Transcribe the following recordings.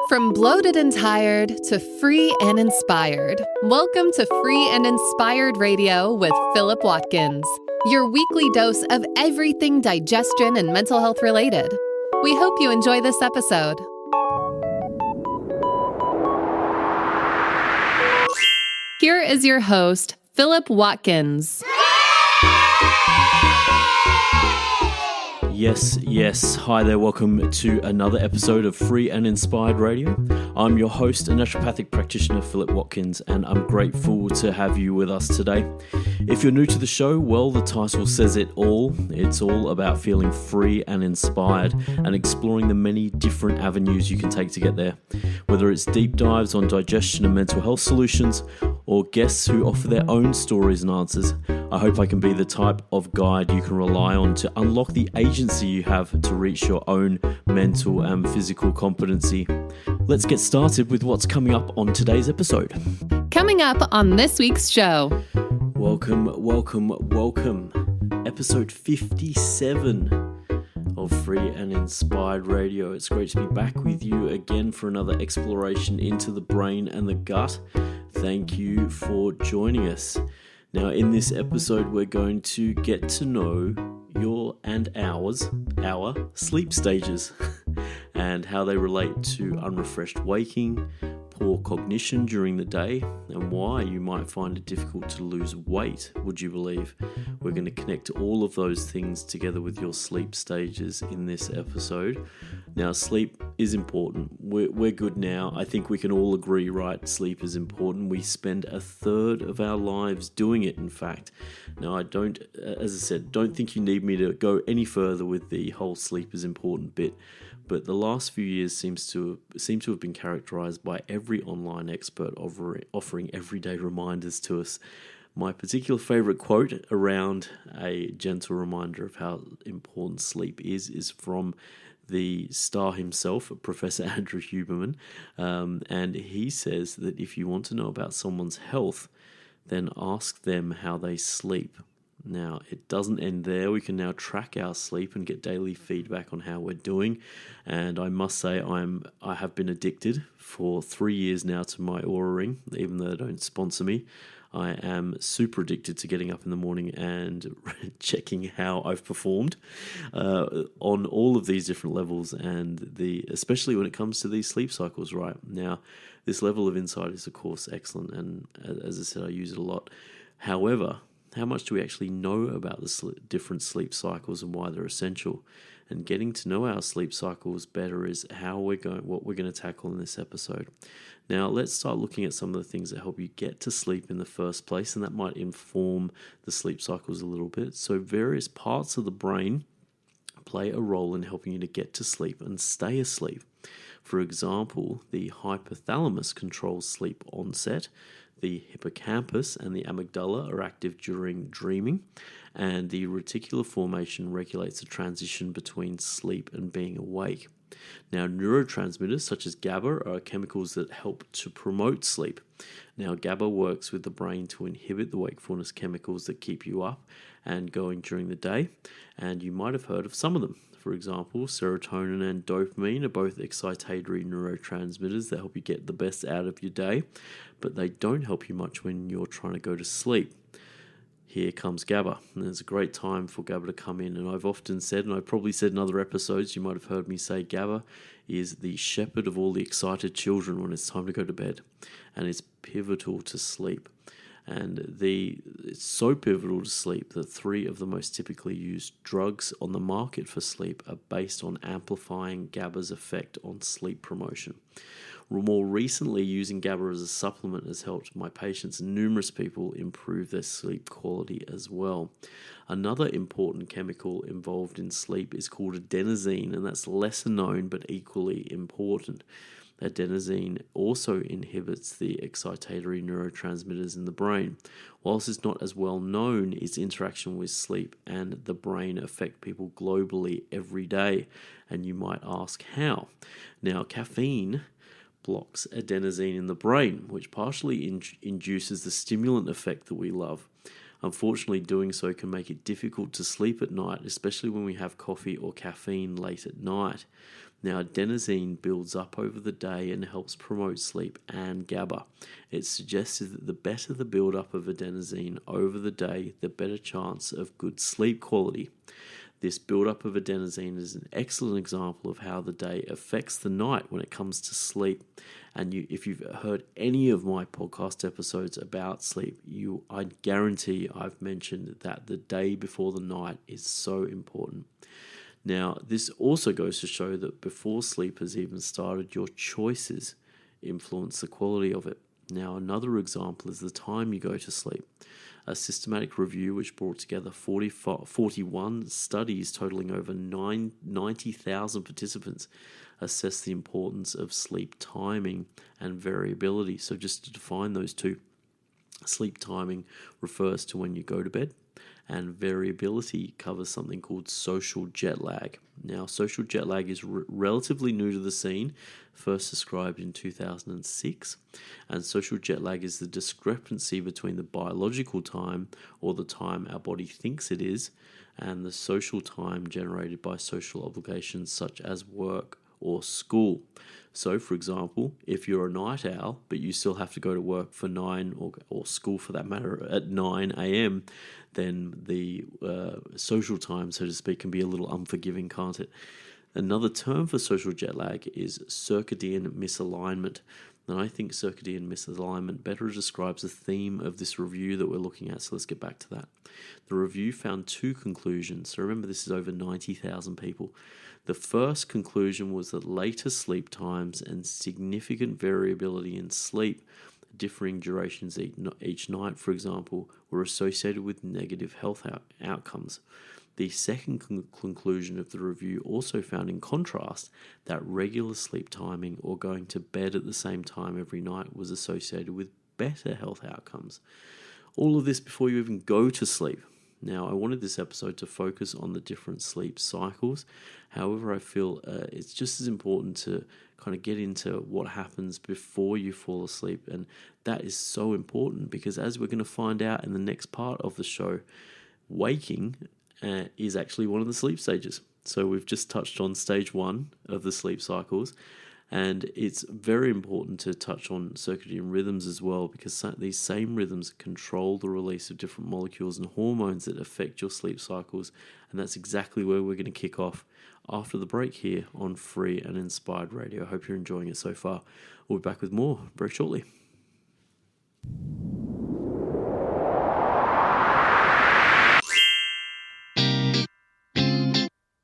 From bloated and tired to free and inspired, welcome to Free and Inspired Radio with Philip Watkins, your weekly dose of everything digestion and mental health related. We hope you enjoy this episode. Here is your host, Philip Watkins. Yes. Hi there, welcome to another episode of Free and Inspired Radio. I'm your host and naturopathic practitioner, Philip Watkins, and I'm grateful to have you with us today. If you're new to the show, well, the title says it all. It's all about feeling free and inspired and exploring the many different avenues you can take to get there. Whether it's deep dives on digestion and mental health solutions, or guests who offer their own stories and answers, I hope I can be the type of guide you can rely on to unlock the agency you have to reach your own mental and physical competency. Let's get started with what's coming up on today's episode. Coming up on this week's show. Welcome. Episode 57 of Free and Inspired Radio. It's great to be back with you again for another exploration into the brain and the gut. Thank you for joining us. Now, in this episode, we're going to get to know your and our sleep stages and how they relate to unrefreshed waking, poor cognition during the day, and why you might find it difficult to lose weight, would you believe? We're going to connect all of those things together with your sleep stages in this episode. Now, sleep is important. We're good now. I think we can all agree, right? Sleep is important. We spend a third of our lives doing it, in fact. Now, I don't think you need me to go any further with the whole sleep is important bit. But the last few years seem to have been characterized by every online expert offering everyday reminders to us. My particular favorite quote around a gentle reminder of how important sleep is from the star himself, Professor Andrew Huberman. And he says that if you want to know about someone's health, then ask them how they sleep. Now, it doesn't end there. We can now track our sleep and get daily feedback on how we're doing. And I must say, I have been addicted for 3 years now to my Oura Ring, even though they don't sponsor me. I am super addicted to getting up in the morning and checking how I've performed on all of these different levels, and especially when it comes to these sleep cycles. Right now, this level of insight is, of course, excellent, and as I said, I use it a lot. However, how much do we actually know about the different sleep cycles and why they're essential? And getting to know our sleep cycles better is what we're going to tackle in this episode. Now, let's start looking at some of the things that help you get to sleep in the first place, and that might inform the sleep cycles a little bit. So various parts of the brain play a role in helping you to get to sleep and stay asleep. For example, the hypothalamus controls sleep onset. The hippocampus and the amygdala are active during dreaming, and the reticular formation regulates the transition between sleep and being awake. Now, neurotransmitters such as GABA are chemicals that help to promote sleep. Now, GABA works with the brain to inhibit the wakefulness chemicals that keep you up and going during the day, and you might have heard of some of them. For example, serotonin and dopamine are both excitatory neurotransmitters that help you get the best out of your day, but they don't help you much when you're trying to go to sleep. Here comes GABA, and there's a great time for GABA to come in, and I've often said, and I've probably said in other episodes, you might have heard me say GABA is the shepherd of all the excited children when it's time to go to bed, and it's pivotal to sleep. And it's so pivotal to sleep that 3 of the most typically used drugs on the market for sleep are based on amplifying GABA's effect on sleep promotion. More recently, using GABA as a supplement has helped my patients and numerous people improve their sleep quality as well. Another important chemical involved in sleep is called adenosine, and that's lesser known but equally important. Adenosine also inhibits the excitatory neurotransmitters in the brain. Whilst it's not as well known, its interaction with sleep and the brain affect people globally every day. And you might ask how. Now, caffeine blocks adenosine in the brain, which partially induces the stimulant effect that we love. Unfortunately, doing so can make it difficult to sleep at night, especially when we have coffee or caffeine late at night. Now, adenosine builds up over the day and helps promote sleep, and GABA. It's suggested that the better the buildup of adenosine over the day, the better chance of good sleep quality. This buildup of adenosine is an excellent example of how the day affects the night when it comes to sleep. And if you've heard any of my podcast episodes about sleep, I guarantee I've mentioned that the day before the night is so important. Now, this also goes to show that before sleep has even started, your choices influence the quality of it. Now, another example is the time you go to sleep. A systematic review which brought together 41 studies totaling over 90,000 participants assessed the importance of sleep timing and variability. So just to define those two, sleep timing refers to when you go to bed, and variability covers something called social jet lag. Now, social jet lag is relatively new to the scene, first described in 2006, and social jet lag is the discrepancy between the biological time, or the time our body thinks it is, and the social time generated by social obligations such as work or school. So, for example, if you're a night owl, but you still have to go to work for 9, or school for that matter, at 9 a.m., then the social time, so to speak, can be a little unforgiving, can't it? Another term for social jet lag is circadian misalignment. And I think circadian misalignment better describes the theme of this review that we're looking at, so let's get back to that. The review found 2 conclusions. So remember, this is over 90,000 people. The first conclusion was that later sleep times and significant variability in sleep, differing durations each night, for example, were associated with negative health outcomes. The second conclusion of the review also found, in contrast, that regular sleep timing or going to bed at the same time every night was associated with better health outcomes. All of this before you even go to sleep. Now, I wanted this episode to focus on the different sleep cycles. However, I feel it's just as important to kind of get into what happens before you fall asleep. And that is so important because, as we're going to find out in the next part of the show, waking is actually one of the sleep stages. So we've just touched on stage 1 of the sleep cycles. And it's very important to touch on circadian rhythms as well, because these same rhythms control the release of different molecules and hormones that affect your sleep cycles. And that's exactly where we're going to kick off after the break here on Free and Inspired Radio. I hope you're enjoying it so far. We'll be back with more very shortly.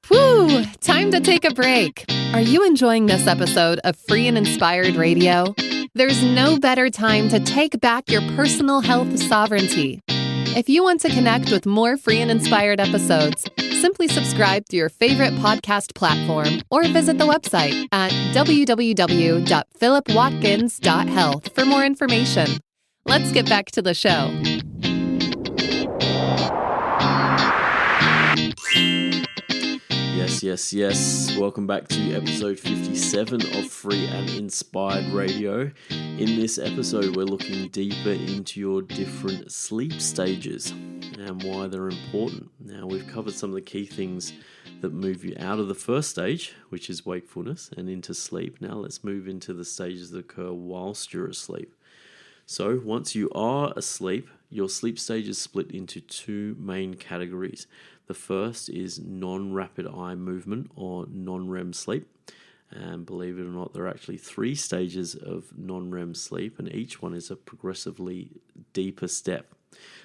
Whew, time to take a break. Are you enjoying this episode of Free and Inspired Radio? There's no better time to take back your personal health sovereignty. If you want to connect with more Free and Inspired episodes, simply subscribe to your favorite podcast platform or visit the website at www.philipwatkins.health for more information. Let's get back to the show. Yes. Welcome back to episode 57 of Free and Inspired Radio. In this episode, we're looking deeper into your different sleep stages and why they're important. Now, we've covered some of the key things that move you out of the first stage, which is wakefulness, and into sleep. Now, let's move into the stages that occur whilst you're asleep. So, once you are asleep, your sleep stage is split into 2 main categories. The first is non-rapid eye movement, or non-REM sleep. And believe it or not, there are actually 3 stages of non-REM sleep, and each one is a progressively deeper step.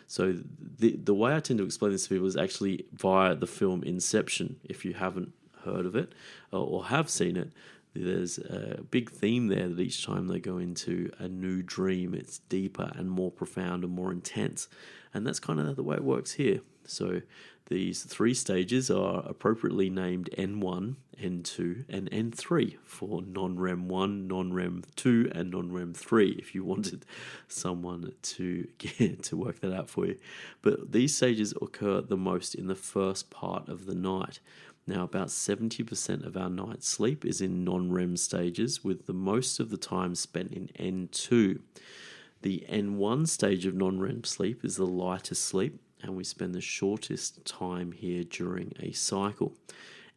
So the way I tend to explain this to people is actually via the film Inception. If you haven't heard of it or have seen it, there's a big theme there that each time they go into a new dream, it's deeper and more profound and more intense. And that's kind of the way it works here. So these 3 stages are appropriately named N1, N2, and N3 for non-REM 1, non-REM 2, and non-REM 3, if you wanted someone to work that out for you. But these stages occur the most in the first part of the night. Now, about 70% of our night's sleep is in non-REM stages, with the most of the time spent in N2. The N1 stage of non-REM sleep is the lightest sleep, and we spend the shortest time here during a cycle.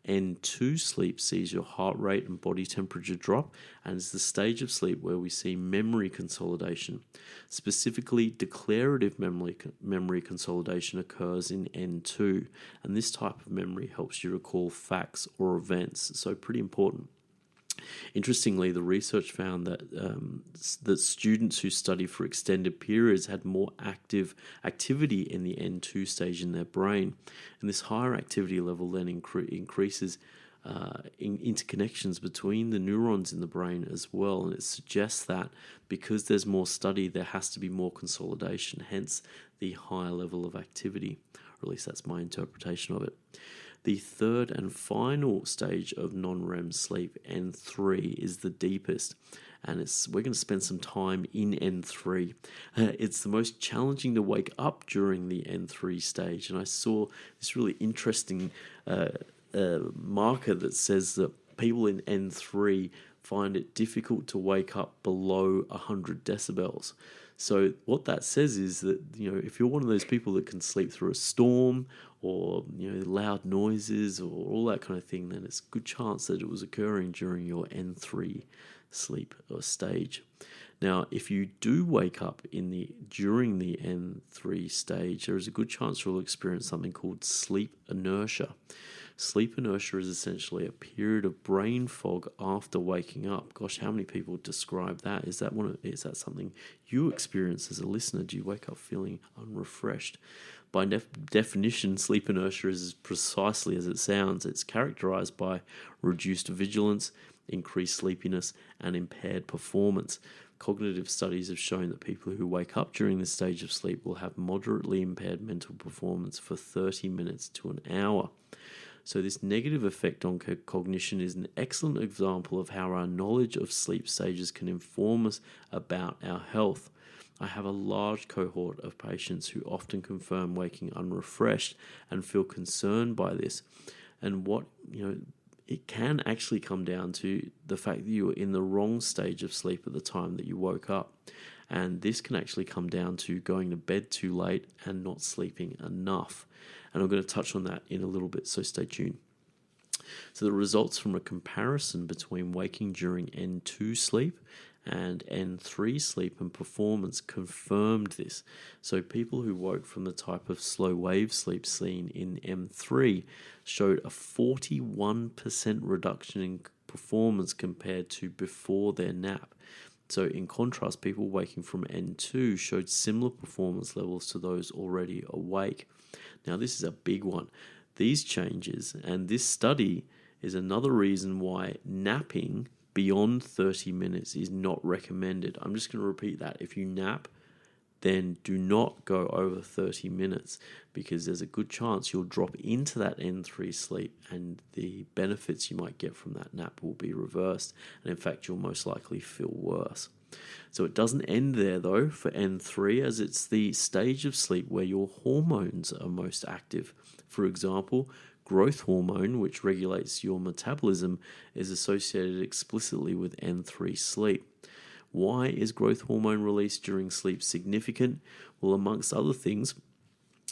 N2 sleep sees your heart rate and body temperature drop, and is the stage of sleep where we see memory consolidation. Specifically, declarative memory consolidation occurs in N2, and this type of memory helps you recall facts or events, so pretty important. Interestingly, the research found that students who study for extended periods had more activity in the N2 stage in their brain, and this higher activity level then increases interconnections between the neurons in the brain as well, and it suggests that because there's more study, there has to be more consolidation, hence the higher level of activity, or at least that's my interpretation of it. The third and final stage of non-REM sleep, N3, is the deepest, and we're going to spend some time in N3. It's the most challenging to wake up during the N3 stage, and I saw this really interesting marker that says that people in N3 find it difficult to wake up below 100 decibels. So what that says is that, if you're one of those people that can sleep through a storm or, loud noises or all that kind of thing, then it's a good chance that it was occurring during your N3 sleep or stage. Now, if you do wake up during the N3 stage, there is a good chance you'll experience something called sleep inertia. Sleep inertia is essentially a period of brain fog after waking up. Gosh, how many people describe that? Is that something you experience as a listener? Do you wake up feeling unrefreshed? By definition, sleep inertia is precisely as it sounds. It's characterized by reduced vigilance, increased sleepiness, and impaired performance. Cognitive studies have shown that people who wake up during this stage of sleep will have moderately impaired mental performance for 30 minutes to an hour. So this negative effect on cognition is an excellent example of how our knowledge of sleep stages can inform us about our health. I have a large cohort of patients who often confirm waking unrefreshed and feel concerned by this. And it can actually come down to the fact that you were in the wrong stage of sleep at the time that you woke up. And this can actually come down to going to bed too late and not sleeping enough. And I'm going to touch on that in a little bit, so stay tuned. So the results from a comparison between waking during N2 sleep and N3 sleep and performance confirmed this. So people who woke from the type of slow wave sleep seen in M3 showed a 41% reduction in performance compared to before their nap. So in contrast, people waking from N2 showed similar performance levels to those already awake. Now, this is a big one. These changes and this study is another reason why napping beyond 30 minutes is not recommended. I'm just going to repeat that. If you nap, then do not go over 30 minutes because there's a good chance you'll drop into that N3 sleep and the benefits you might get from that nap will be reversed. And in fact, you'll most likely feel worse. So it doesn't end there though for N3, as it's the stage of sleep where your hormones are most active. For example, growth hormone, which regulates your metabolism, is associated explicitly with N3 sleep. Why is growth hormone released during sleep significant? Well, amongst other things,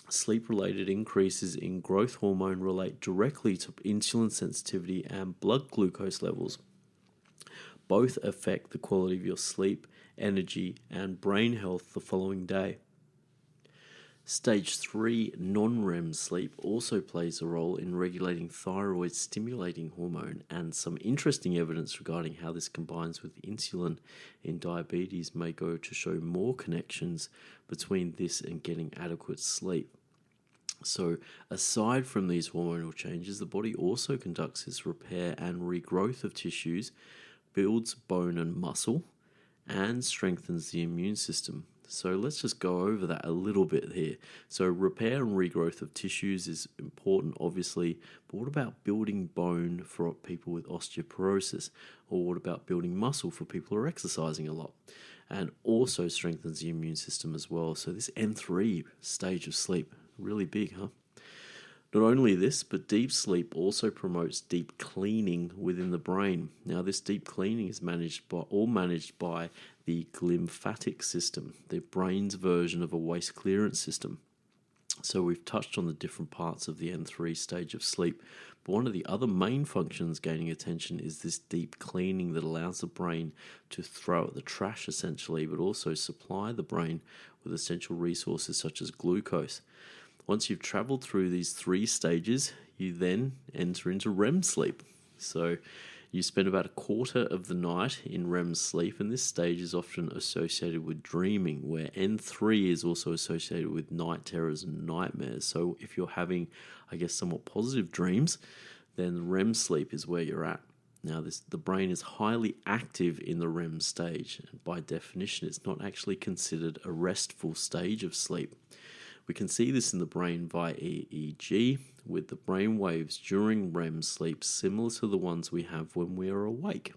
sleep-related increases in growth hormone relate directly to insulin sensitivity and blood glucose levels. Both affect the quality of your sleep, energy, and brain health the following day. Stage 3 non-REM sleep also plays a role in regulating thyroid-stimulating hormone, and some interesting evidence regarding how this combines with insulin in diabetes may go to show more connections between this and getting adequate sleep. So, aside from these hormonal changes, the body also conducts its repair and regrowth of tissues, builds bone and muscle, and strengthens the immune system. So let's just go over that a little bit here. So repair and regrowth of tissues is important, obviously, but what about building bone for people with osteoporosis? Or what about building muscle for people who are exercising a lot? And also strengthens the immune system as well. So this N3 stage of sleep, really big, huh? Not only this, but deep sleep also promotes deep cleaning within the brain. Now, this deep cleaning is managed by the glymphatic system, the brain's version of a waste clearance system. So we've touched on the different parts of the N3 stage of sleep, but one of the other main functions gaining attention is this deep cleaning that allows the brain to throw out the trash essentially, but also supply the brain with essential resources such as glucose. Once you've traveled through these 3 stages, you then enter into REM sleep. So you spend about a quarter of the night in REM sleep, and this stage is often associated with dreaming, where N3 is also associated with night terrors and nightmares. So if you're having, somewhat positive dreams, then REM sleep is where you're at. Now, the brain is highly active in the REM stage, and by definition, it's not actually considered a restful stage of sleep. We can see this in the brain via EEG, with the brain waves during REM sleep similar to the ones we have when we are awake.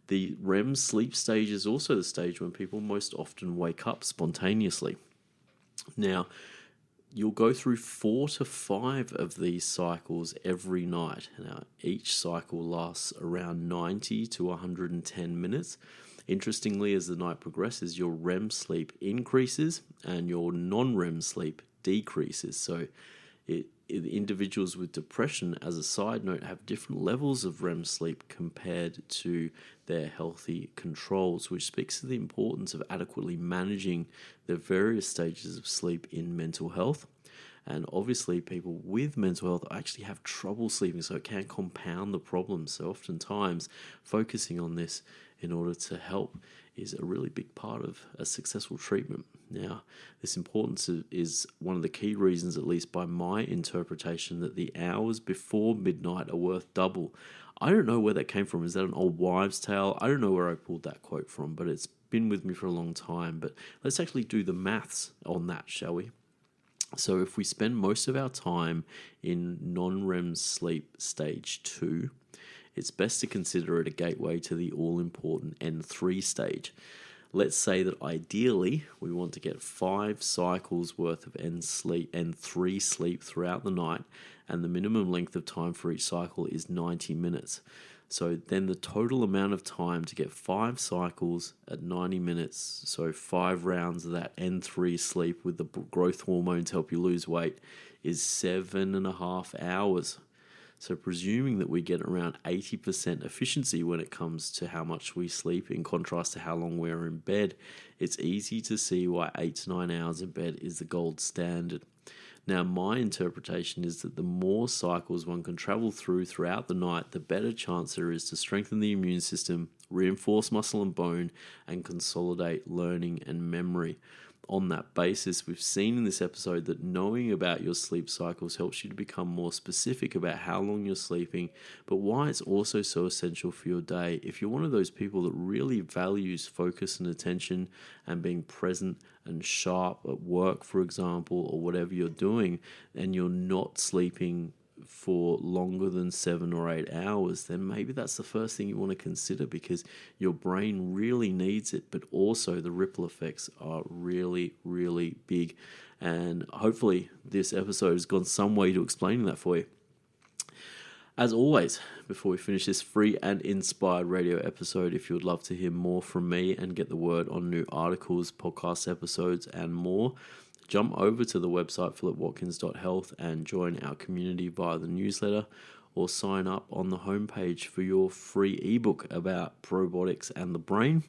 The REM sleep stage is also the stage when people most often wake up spontaneously. Now, you'll go through 4 to 5 of these cycles every night. Now, each cycle lasts around 90 to 110 minutes. Interestingly, as the night progresses, your REM sleep increases and your non-REM sleep decreases. So individuals with depression, as a side note, have different levels of REM sleep compared to their healthy controls, which speaks to the importance of adequately managing the various stages of sleep in mental health. And obviously, people with mental health actually have trouble sleeping, so it can compound the problem. So oftentimes, focusing on this in order to help is a really big part of a successful treatment. Now, this importance is one of the key reasons, at least by my interpretation, that the hours before midnight are worth double. I don't know where that came from. Is that an old wives' tale? I don't know where I pulled that quote from, but it's been with me for a long time. But let's actually do the maths on that, shall we? So if we spend most of our time in non-REM sleep stage 2, it's best to consider it a gateway to the all-important N3 stage. Let's say that ideally we want to get 5 cycles worth of N3 sleep throughout the night, and the minimum length of time for each cycle is 90 minutes. So then the total amount of time to get 5 cycles at 90 minutes, so 5 rounds of that N3 sleep with the growth hormone to help you lose weight, is 7.5 hours. So presuming that we get around 80% efficiency when it comes to how much we sleep in contrast to how long we're in bed, it's easy to see why 8 to 9 hours in bed is the gold standard. Now, my interpretation is that the more cycles one can travel throughout the night, the better chance there is to strengthen the immune system, reinforce muscle and bone, and consolidate learning and memory. On that basis, we've seen in this episode that knowing about your sleep cycles helps you to become more specific about how long you're sleeping, but why it's also so essential for your day. If you're one of those people that really values focus and attention and being present and sharp at work, for example, or whatever you're doing, and you're not sleeping for longer than 7 or 8 hours, then maybe that's the first thing you want to consider, because your brain really needs it, but also the ripple effects are really, really big. And hopefully this episode has gone some way to explaining that for you. As always, before we finish this free and inspired radio episode, if you would love to hear more from me and get the word on new articles, podcast episodes, and more, jump over to the website philipwatkins.health and join our community via the newsletter, or sign up on the homepage for your free ebook about probiotics and the brain.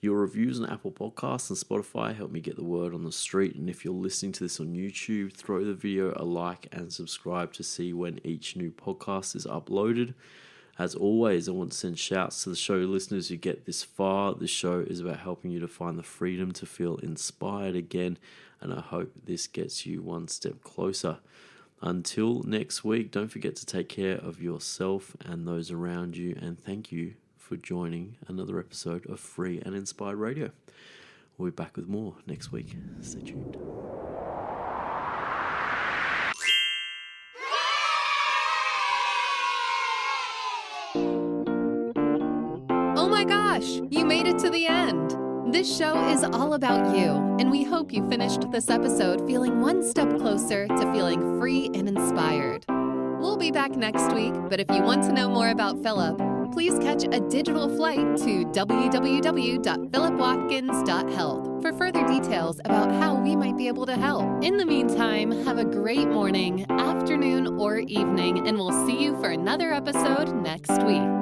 Your reviews on Apple Podcasts and Spotify help me get the word on the street, and if you're listening to this on YouTube, throw the video a like and subscribe to see when each new podcast is uploaded. As always, I want to send shouts to the show listeners who get this far. This show is about helping you to find the freedom to feel inspired again, and I hope this gets you one step closer. Until next week, don't forget to take care of yourself and those around you, and thank you for joining another episode of Free and Inspired Radio. We'll be back with more next week. Stay tuned. Oh my gosh, you made it to the end. This show is all about you, and we hope you finished this episode feeling one step closer to feeling free and inspired. We'll be back next week, but if you want to know more about Philip, please catch a digital flight to www.philipwatkins.health for further details about how we might be able to help. In the meantime, have a great morning, afternoon, or evening, and we'll see you for another episode next week.